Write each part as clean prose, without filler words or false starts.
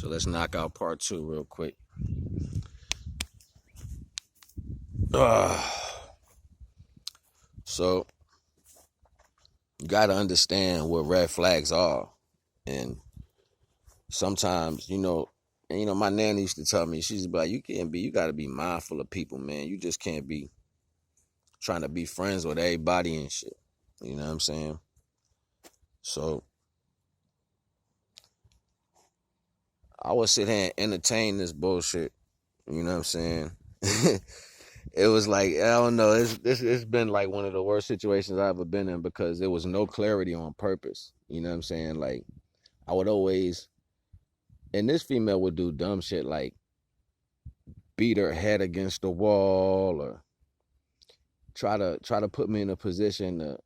So let's knock out part 2 real quick. Uh, so you got to understand what red flags are. And sometimes, my nanny used to tell me, she's like, you got to be mindful of people, man. You just can't be trying to be friends with everybody and shit. You know what I'm saying? So I would sit here and entertain this bullshit. You know what I'm saying? It was like, I don't know, it's been like one of the worst situations I've ever been in because there was no clarity on purpose. You know what I'm saying? Like, I would always, and this female would do dumb shit like beat her head against the wall or try to put me in a position to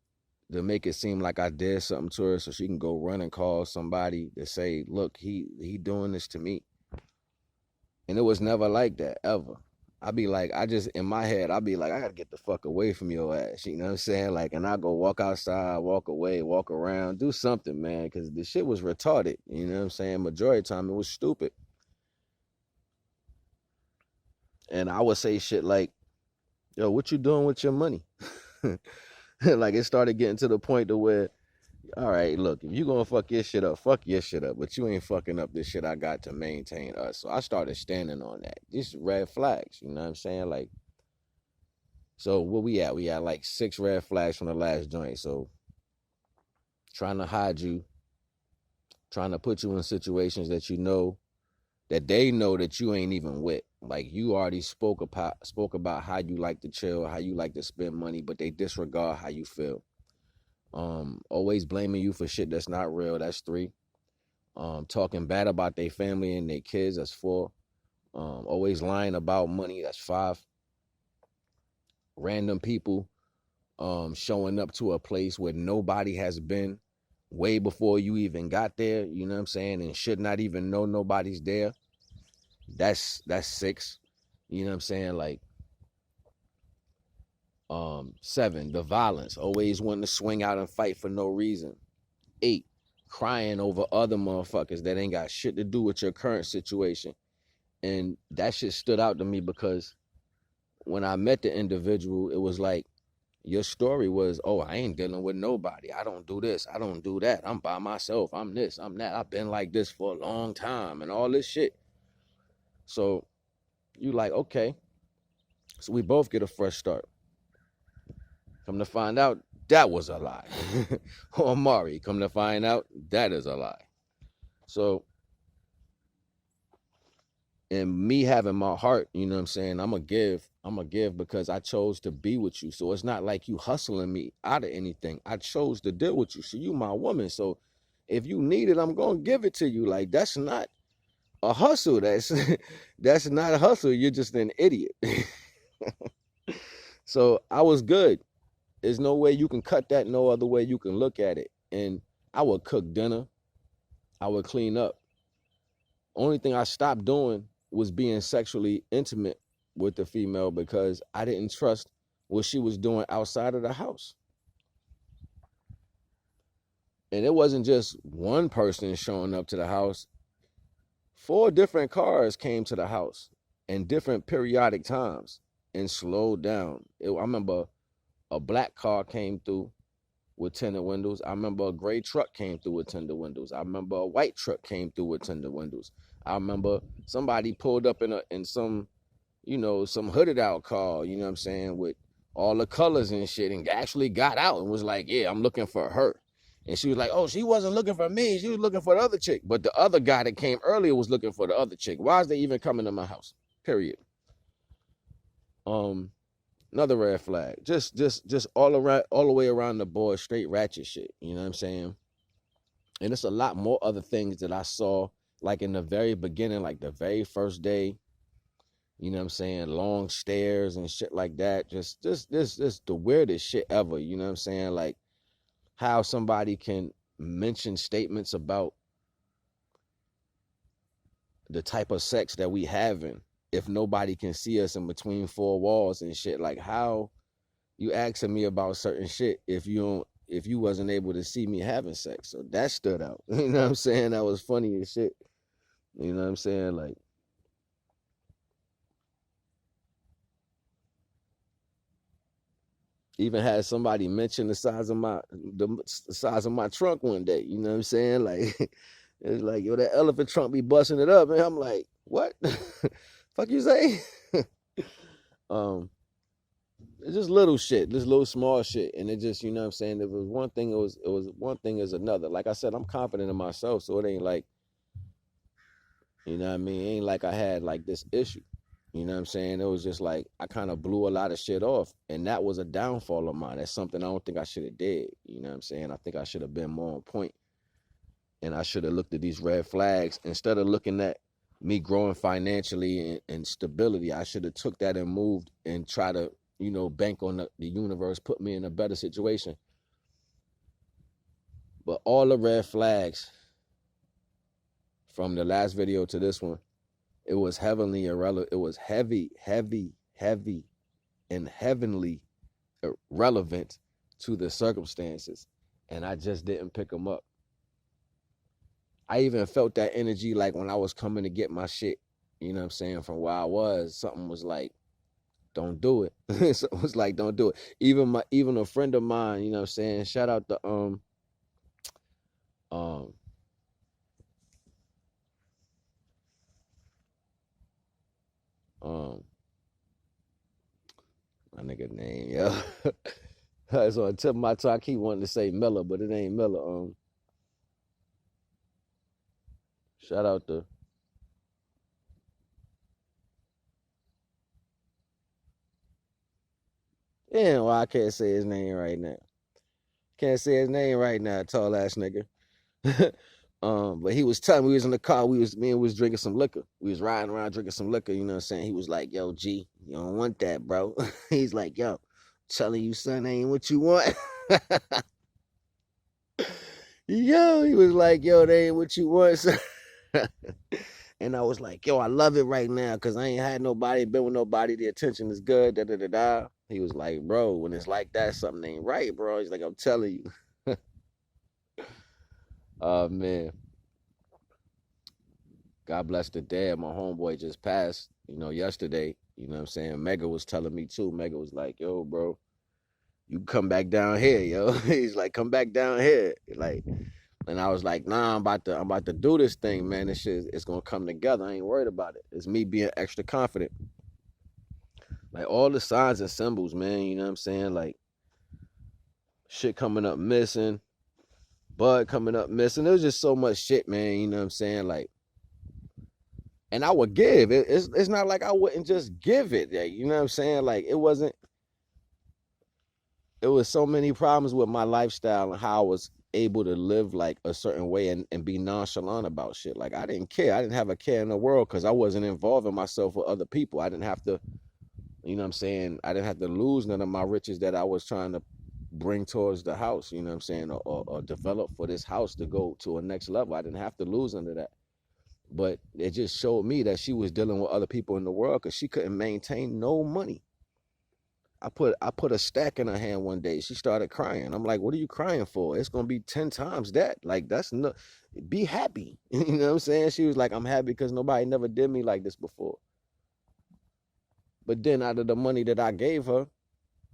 make it seem like I did something to her so she can go run and call somebody to say, look, he doing this to me. And it was never like that, ever. I'd be like, in my head, I'd be like, I gotta get the fuck away from your ass. You know what I'm saying? Like, and I go walk outside, walk away, walk around, do something, man, because the shit was retarded. You know what I'm saying? Majority of the time, it was stupid. And I would say shit like, yo, what you doing with your money? Like, it started getting to the point to where, all right, look, if you gonna fuck your shit up, but you ain't fucking up this shit I got to maintain us. So I started standing on that. Just red flags, you know what I'm saying? Like, so where we at? We had like 6 red flags from the last joint. So trying to hide you, trying to put you in situations that that they know that you ain't even with. Like, you already spoke about how you like to chill, how you like to spend money, but they disregard how you feel. Always blaming you for shit that's not real. That's 3. Talking bad about their family and their kids. That's 4. Always lying about money. That's 5. Random people showing up to a place where nobody has been way before you even got there, you know what I'm saying, and should not even know nobody's there. That's 6. You know what I'm saying? Like, 7, the violence, always wanting to swing out and fight for no reason. 8, crying over other motherfuckers that ain't got shit to do with your current situation. And that shit stood out to me because when I met the individual, it was like, your story was, oh, I ain't dealing with nobody. I don't do this. I don't do that. I'm by myself. I'm this. I'm that. I've been like this for a long time and all this shit. So you like, okay. So we both get a fresh start. Come to find out, that was a lie. Or Mari, come to find out, that is a lie. So, and me having my heart, you know what I'm saying, I'm going to give because I chose to be with you. So it's not like you hustling me out of anything. I chose to deal with you. So you my woman. So if you need it, I'm going to give it to you. Like, that's not a hustle. That's not a hustle. You're just an idiot. So I was good. There's no way you can cut that. No other way you can look at it. And I would cook dinner. I would clean up. Only thing I stopped doing was being sexually intimate with the female because I didn't trust what she was doing outside of the house. And it wasn't just one person showing up to the house. 4 different cars came to the house in different periodic times and slowed down. I remember a black car came through with tinted windows. I remember a gray truck came through with tinted windows. I remember a white truck came through with tinted windows. I remember somebody pulled up in some, some hooded out car, you know what I'm saying, with all the colors and shit, and actually got out and was like, yeah, I'm looking for her. And she was like, oh, she wasn't looking for me. She was looking for the other chick. But the other guy that came earlier was looking for the other chick. Why is they even coming to my house? Period. Another red flag. Just all around, all the way around the board, straight ratchet shit. You know what I'm saying? And it's a lot more other things that I saw, like in the very beginning, like the very first day. You know what I'm saying? Long stairs and shit like that. Just the weirdest shit ever. You know what I'm saying? Like how somebody can mention statements about the type of sex that we having if nobody can see us in between 4 walls and shit. Like, how you asking me about certain shit if you wasn't able to see me having sex. So that stood out. You know what I'm saying? That was funny as shit. You know what I'm saying? Like, even had somebody mention the size of my trunk one day. You know what I'm saying? Like, it's like, yo, that elephant trunk be busting it up, and I'm like, what? Fuck you say? um, it's just little shit, just little small shit, and it just, you know what I'm saying. If it was one thing, it was one thing is another. Like I said, I'm confident in myself, so it ain't like, you know what I mean. It ain't like I had like this issue. You know what I'm saying? It was just like I kind of blew a lot of shit off, and that was a downfall of mine. That's something I don't think I should have did. You know what I'm saying? I think I should have been more on point, and I should have looked at these red flags instead of looking at me growing financially and stability. I should have took that and moved and try to, you know, bank on the universe, put me in a better situation. But all the red flags from the last video to this one, it was heavenly irrelevant. It was heavy, heavy, heavy, and heavenly relevant to the circumstances, and I just didn't pick them up. I even felt that energy like when I was coming to get my shit, you know what I'm saying, from where I was. Something was like, don't do it. Something was like, don't do it. Even a friend of mine, you know what I'm saying, shout out to um um my nigga name, yo. So on the tip of my tongue, I keep wanting to say Miller, but it ain't Miller. Shout out to yeah, well, I can't say his name right now. Can't say his name right now, tall ass nigga. But he was telling me, we was in the car, me and we was drinking some liquor. We was riding around drinking some liquor, you know what I'm saying? He was like, yo, G, you don't want that, bro. He's like, yo, telling you, son, ain't what you want. Yo, he was like, yo, they ain't what you want, son. And I was like, yo, I love it right now because I ain't had nobody, been with nobody. The attention is good. Da da da da. He was like, bro, when it's like that, something ain't right, bro. He's like, I'm telling you. Oh man, God bless the dead. My homeboy just passed, you know, yesterday. You know what I'm saying? Mega was telling me too. Mega was like, yo, bro, you come back down here, yo. He's like, come back down here. Like, and I was like, nah, I'm about to do this thing, man. This shit, it's gonna come together. I ain't worried about it. It's me being extra confident. Like all the signs and symbols, man, you know what I'm saying? Like shit coming up missing, bud coming up missing. There was just so much shit, man, you know what I'm saying? Like, and I would give. It's not like I wouldn't just give it. Like, you know what I'm saying? Like it was so many problems with my lifestyle and how I was able to live like a certain way and be nonchalant about shit. Like I didn't care. I didn't have a care in the world because I wasn't involving myself with other people. I didn't have to, you know what I'm saying? I didn't have to lose none of my riches that I was trying to bring towards the house, you know what I'm saying? Or develop for this house to go to a next level. I didn't have to lose none of that. But it just showed me that she was dealing with other people in the world because she couldn't maintain no money. I put a stack in her hand one day. She started crying. I'm like, what are you crying for? It's gonna be 10 times that. Like that's no be happy. You know what I'm saying? She was like, I'm happy because nobody never did me like this before. But then out of the money that I gave her,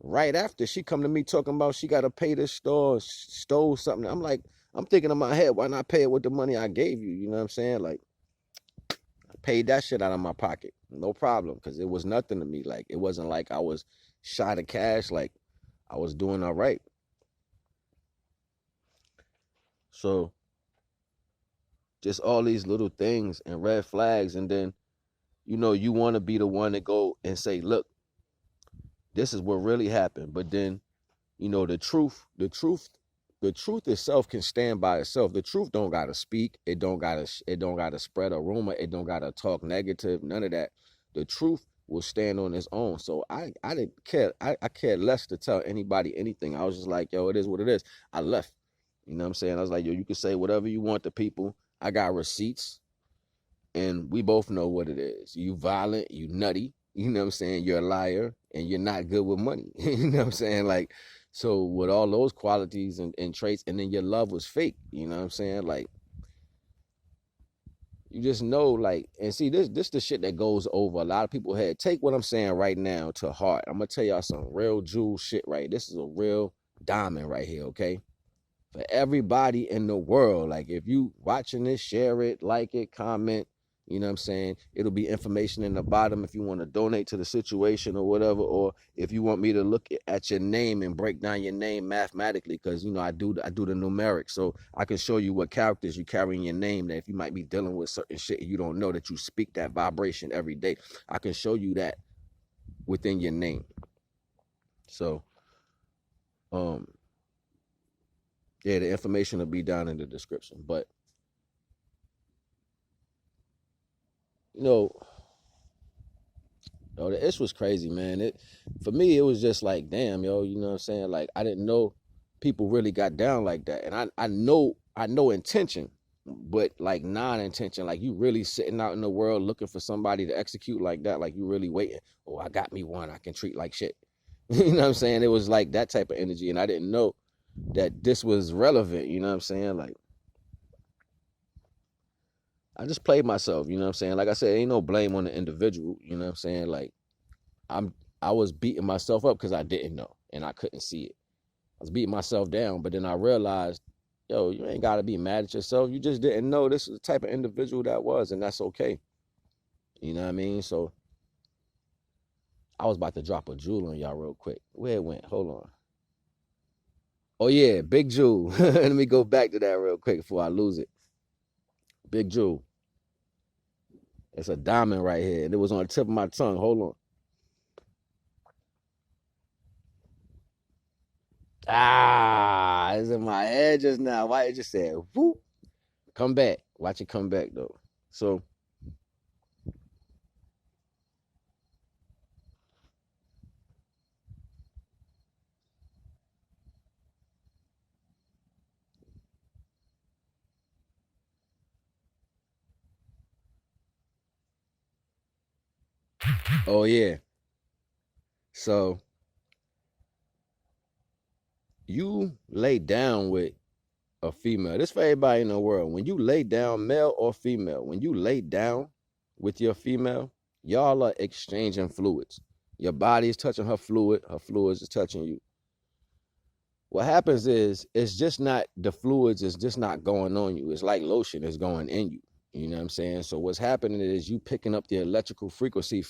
right after she come to me talking about she gotta pay this store, stole something. I'm like, I'm thinking in my head, why not pay it with the money I gave you? You know what I'm saying? Like paid that shit out of my pocket. No problem. Cause it was nothing to me. Like it wasn't like I was shy of cash. Like I was doing all right. So just all these little things and red flags. And then, you know, you want to be the one to go and say, look, this is what really happened. But then, you know, the truth itself can stand by itself. The truth don't gotta speak. It don't gotta spread a rumor. It don't gotta talk negative. None of that. The truth will stand on its own. So I didn't care. I cared less to tell anybody anything. I was just like, yo, it is what it is. I left. You know what I'm saying? I was like, yo, you can say whatever you want to people. I got receipts, and we both know what it is. You violent, you nutty, you know what I'm saying? You're a liar, and you're not good with money. You know what I'm saying? Like, so with all those qualities and traits, and then your love was fake, you know what I'm saying? Like, You just know, like, and see, this the shit that goes over a lot of people's head. Take what I'm saying right now to heart. I'm gonna tell y'all some real jewel shit, right? This is a real diamond right here, okay? For everybody in the world. Like, if you watching this, share it, like it, comment. You know what I'm saying? It'll be information in the bottom if you want to donate to the situation or whatever, or if you want me to look at your name and break down your name mathematically, because I do the numeric, so I can show you what characters you carry in your name. That if you might be dealing with certain shit you don't know, that you speak that vibration every day, I can show you that within your name. So, yeah, the information will be down in the description. But you know, this was crazy, man. For me, it was just like, damn, yo, you know what I'm saying? Like, I didn't know people really got down like that. And I know intention, but like non-intention, like you really sitting out in the world looking for somebody to execute like that, like you really waiting. Oh, I got me one I can treat like shit. You know what I'm saying? It was like that type of energy, and I didn't know that this was relevant, you know what I'm saying? Like, I just played myself, you know what I'm saying? Like I said, ain't no blame on the individual, you know what I'm saying? Like, I was beating myself up because I didn't know and I couldn't see it. I was beating myself down, but then I realized, yo, you ain't gotta be mad at yourself. You just didn't know this was the type of individual that was, and that's okay. You know what I mean? So I was about to drop a jewel on y'all real quick. Where it went? Hold on. Oh yeah, big jewel. Let me go back to that real quick before I lose it. Big jewel. It's a diamond right here, and it was on the tip of my tongue. Hold on. Ah, it's in my head just now. Why it just said whoop? Come back. Watch it come back though. So, oh yeah. So you lay down with a female. This for everybody in the world. When you lay down, male or female, when you lay down with your female, y'all are exchanging fluids. Your body is touching her fluids is touching you. What happens is it's just not the fluids is just not going on you. It's like lotion is going in you. You know what I'm saying? So what's happening is you picking up the electrical frequency